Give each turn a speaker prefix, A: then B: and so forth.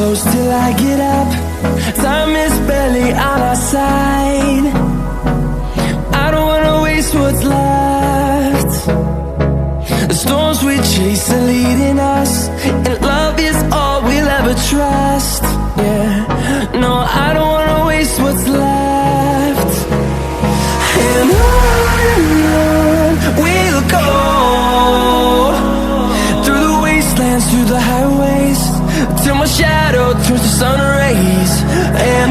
A: close till I get up. Time is barely on our side. I don't wanna waste what's left. The storms we chase are leading us, and love is all we'll ever trust. Yeah, no, I don't wanna waste what's left. And on we'll go, through the wastelands, through the highways, till my shadow turns to sun rays. And